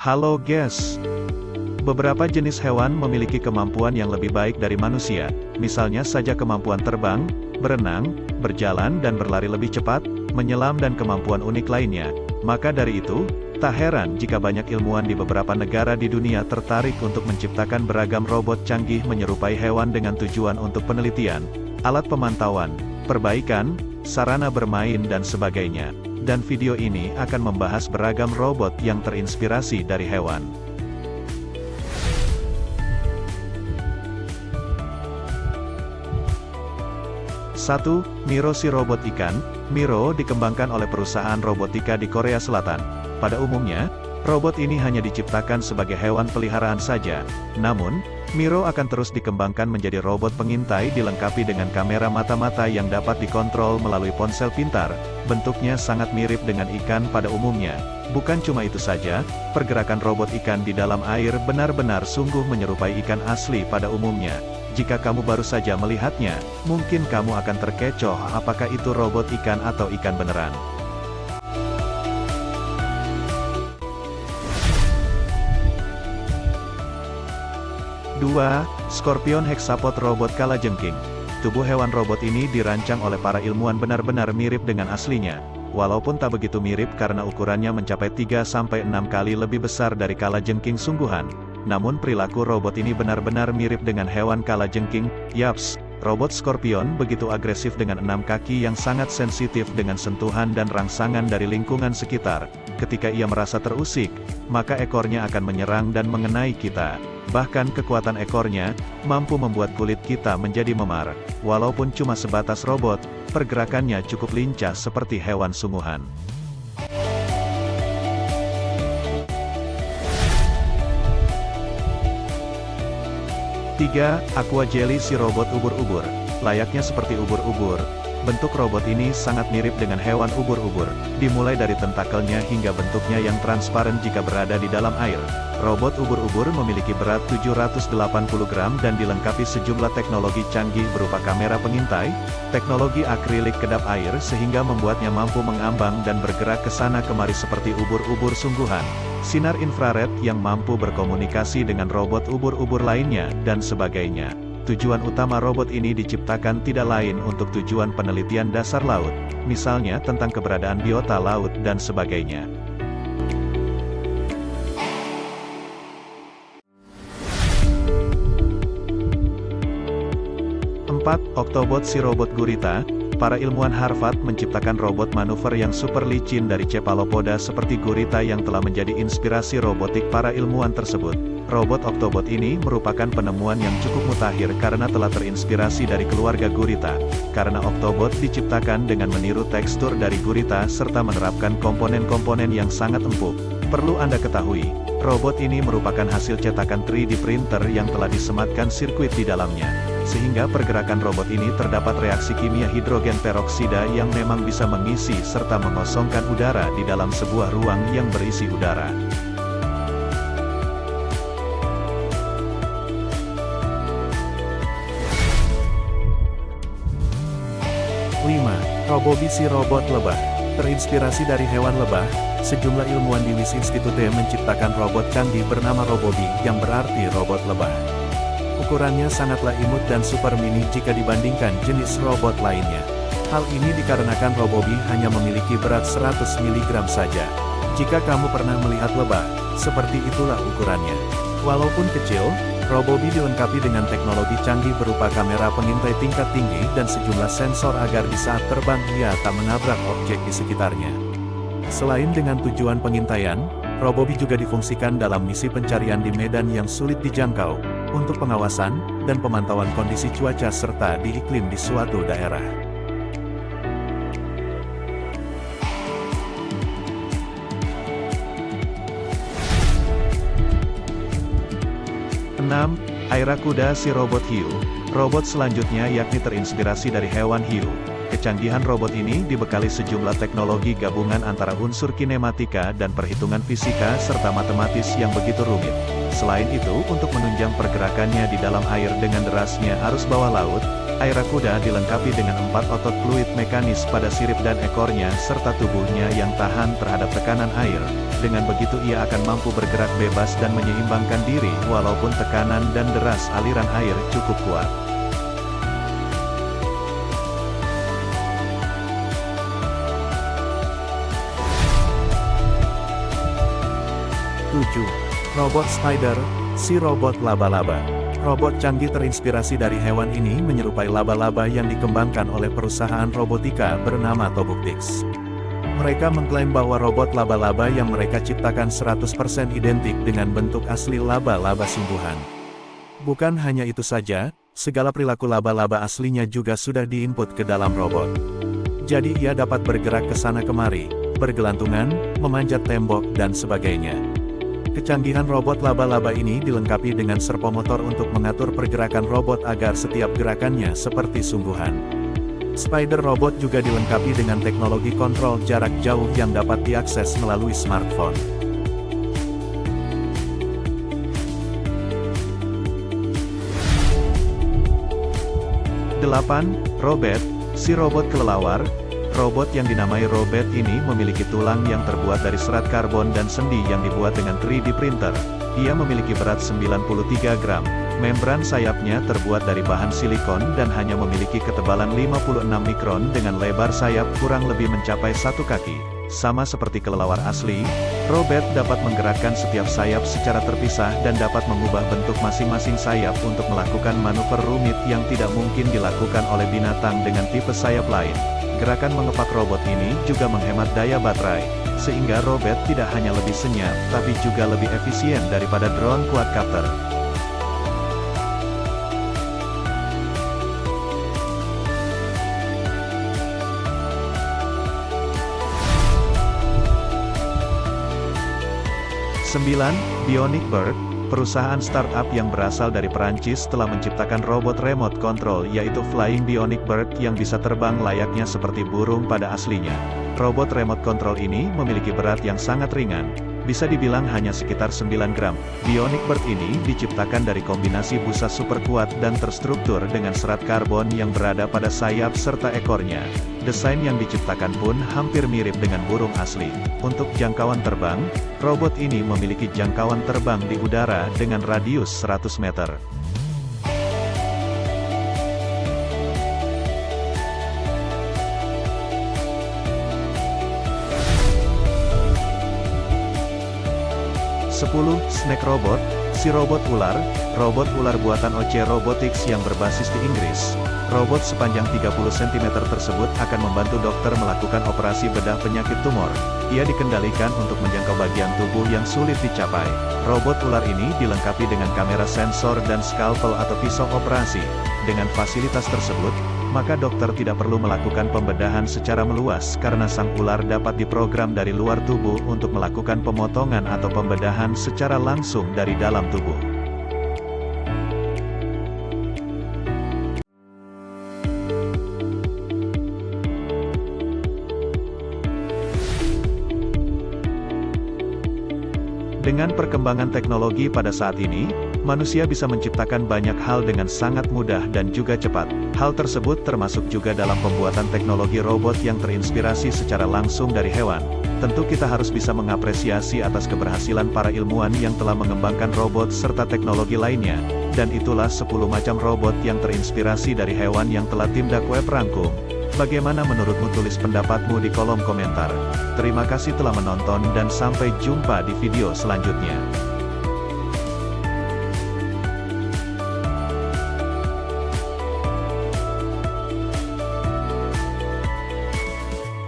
Halo guys. Beberapa jenis hewan memiliki kemampuan yang lebih baik dari manusia, misalnya saja kemampuan terbang, berenang, berjalan dan berlari lebih cepat, menyelam dan kemampuan unik lainnya. Maka dari itu, tak heran jika banyak ilmuwan di beberapa negara di dunia tertarik untuk menciptakan beragam robot canggih menyerupai hewan dengan tujuan untuk penelitian, alat pemantauan, perbaikan, sarana bermain dan sebagainya. Dan video ini akan membahas beragam robot yang terinspirasi dari hewan. Satu, Miro si robot ikan. Miro dikembangkan oleh perusahaan robotika di Korea Selatan. Pada umumnya, robot ini hanya diciptakan sebagai hewan peliharaan saja. Namun, Miro akan terus dikembangkan menjadi robot pengintai dilengkapi dengan kamera mata-mata yang dapat dikontrol melalui ponsel pintar. Bentuknya sangat mirip dengan ikan pada umumnya. Bukan cuma itu saja, pergerakan robot ikan di dalam air benar-benar sungguh menyerupai ikan asli pada umumnya. Jika kamu baru saja melihatnya, mungkin kamu akan terkecoh apakah itu robot ikan atau ikan beneran. 2. Scorpion Hexapod Robot Kalajengking. Tubuh hewan robot ini dirancang oleh para ilmuwan benar-benar mirip dengan aslinya. Walaupun tak begitu mirip karena ukurannya mencapai 3-6 kali lebih besar dari kalajengking sungguhan. Namun perilaku robot ini benar-benar mirip dengan hewan kalajengking. Yaps, robot Scorpion begitu agresif dengan 6 kaki yang sangat sensitif dengan sentuhan dan rangsangan dari lingkungan sekitar. Ketika ia merasa terusik, maka ekornya akan menyerang dan mengenai kita. Bahkan kekuatan ekornya, mampu membuat kulit kita menjadi memar. Walaupun cuma sebatas robot, pergerakannya cukup lincah seperti hewan sungguhan. 3. Aqua Jelly si robot ubur-ubur. Layaknya seperti ubur-ubur, bentuk robot ini sangat mirip dengan hewan ubur-ubur. Dimulai dari tentakelnya hingga bentuknya yang transparan jika berada di dalam air. Robot ubur-ubur memiliki berat 780 gram dan dilengkapi sejumlah teknologi canggih berupa kamera pengintai, teknologi akrilik kedap air sehingga membuatnya mampu mengambang dan bergerak ke sana kemari seperti ubur-ubur sungguhan. Sinar infrared yang mampu berkomunikasi dengan robot ubur-ubur lainnya, dan sebagainya. Tujuan utama robot ini diciptakan tidak lain untuk tujuan penelitian dasar laut, misalnya tentang keberadaan biota laut dan sebagainya. 4. Octobot si robot gurita. Para ilmuwan Harvard menciptakan robot manuver yang super licin dari cephalopoda seperti gurita yang telah menjadi inspirasi robotik para ilmuwan tersebut. Robot Octobot ini merupakan penemuan yang cukup mutakhir karena telah terinspirasi dari keluarga gurita. Karena Octobot diciptakan dengan meniru tekstur dari gurita serta menerapkan komponen-komponen yang sangat empuk. Perlu Anda ketahui, robot ini merupakan hasil cetakan 3D printer yang telah disematkan sirkuit di dalamnya. Sehingga pergerakan robot ini terdapat reaksi kimia hidrogen peroksida yang memang bisa mengisi serta mengosongkan udara di dalam sebuah ruang yang berisi udara. 5. Robobi si robot lebah. Terinspirasi dari hewan lebah, sejumlah ilmuwan di Wyss Institute menciptakan robot canggih bernama Robobi, yang berarti robot lebah. Ukurannya sangatlah imut dan super mini jika dibandingkan jenis robot lainnya. Hal ini dikarenakan Robobi hanya memiliki berat 100 mg saja. Jika kamu pernah melihat lebah, seperti itulah ukurannya. Walaupun kecil, Robobi dilengkapi dengan teknologi canggih berupa kamera pengintai tingkat tinggi dan sejumlah sensor agar di saat terbang ia tak menabrak objek di sekitarnya. Selain dengan tujuan pengintaian, Robobi juga difungsikan dalam misi pencarian di medan yang sulit dijangkau, untuk pengawasan dan pemantauan kondisi cuaca serta di iklim di suatu daerah. 6. Airakuda si robot hiu. Robot selanjutnya yakni terinspirasi dari hewan hiu. Kecanggihan robot ini dibekali sejumlah teknologi gabungan antara unsur kinematika dan perhitungan fisika serta matematis yang begitu rumit. Selain itu, untuk menunjang pergerakannya di dalam air dengan derasnya arus bawah laut, Airakuda dilengkapi dengan 4 otot fluid mekanis pada sirip dan ekornya serta tubuhnya yang tahan terhadap tekanan air. Dengan begitu ia akan mampu bergerak bebas dan menyeimbangkan diri walaupun tekanan dan deras aliran air cukup kuat. Robot Spider, si robot laba-laba. Robot canggih terinspirasi dari hewan ini menyerupai laba-laba yang dikembangkan oleh perusahaan robotika bernama Tobuktix. Mereka mengklaim bahwa robot laba-laba yang mereka ciptakan 100% identik dengan bentuk asli laba-laba sungguhan. Bukan hanya itu saja, segala perilaku laba-laba aslinya juga sudah diinput ke dalam robot. Jadi ia dapat bergerak ke sana kemari, bergelantungan, memanjat tembok dan sebagainya. Kecanggihan robot laba-laba ini dilengkapi dengan servomotor untuk mengatur pergerakan robot agar setiap gerakannya seperti sungguhan. Spider Robot juga dilengkapi dengan teknologi kontrol jarak jauh yang dapat diakses melalui smartphone. 8. Robert, si robot kelelawar. Robot yang dinamai Robert ini memiliki tulang yang terbuat dari serat karbon dan sendi yang dibuat dengan 3D printer. Ia memiliki berat 93 gram. Membran sayapnya terbuat dari bahan silikon dan hanya memiliki ketebalan 56 mikron dengan lebar sayap kurang lebih mencapai 1 kaki. Sama seperti kelelawar asli, Robert dapat menggerakkan setiap sayap secara terpisah dan dapat mengubah bentuk masing-masing sayap untuk melakukan manuver rumit yang tidak mungkin dilakukan oleh binatang dengan tipe sayap lain. Gerakan mengepak robot ini juga menghemat daya baterai, sehingga Robert tidak hanya lebih senyap, tapi juga lebih efisien daripada drone quadcopter. Bionic Bird, perusahaan startup yang berasal dari Perancis telah menciptakan robot remote control yaitu Flying Bionic Bird yang bisa terbang layaknya seperti burung pada aslinya. Robot remote control ini memiliki berat yang sangat ringan, bisa dibilang hanya sekitar 9 gram. Bionic Bird ini diciptakan dari kombinasi busa super kuat dan terstruktur dengan serat karbon yang berada pada sayap serta ekornya. Desain yang diciptakan pun hampir mirip dengan burung asli. Untuk jangkauan terbang, robot ini memiliki jangkauan terbang di udara dengan radius 100 meter. Snack Robot, si robot ular. Robot ular buatan OC Robotics yang berbasis di Inggris. Robot sepanjang 30 cm tersebut akan membantu dokter melakukan operasi bedah penyakit tumor. Ia dikendalikan untuk menjangkau bagian tubuh yang sulit dicapai. Robot ular ini dilengkapi dengan kamera sensor dan scalpel atau pisau operasi. Dengan fasilitas tersebut, maka dokter tidak perlu melakukan pembedahan secara meluas karena sang ular dapat diprogram dari luar tubuh untuk melakukan pemotongan atau pembedahan secara langsung dari dalam tubuh. Dengan perkembangan teknologi pada saat ini, manusia bisa menciptakan banyak hal dengan sangat mudah dan juga cepat. Hal tersebut termasuk juga dalam pembuatan teknologi robot yang terinspirasi secara langsung dari hewan. Tentu kita harus bisa mengapresiasi atas keberhasilan para ilmuwan yang telah mengembangkan robot serta teknologi lainnya. Dan itulah 10 macam robot yang terinspirasi dari hewan yang telah tim Dark Web rangkum. Bagaimana menurutmu? Tulis pendapatmu di kolom komentar. Terima kasih telah menonton dan sampai jumpa di video selanjutnya.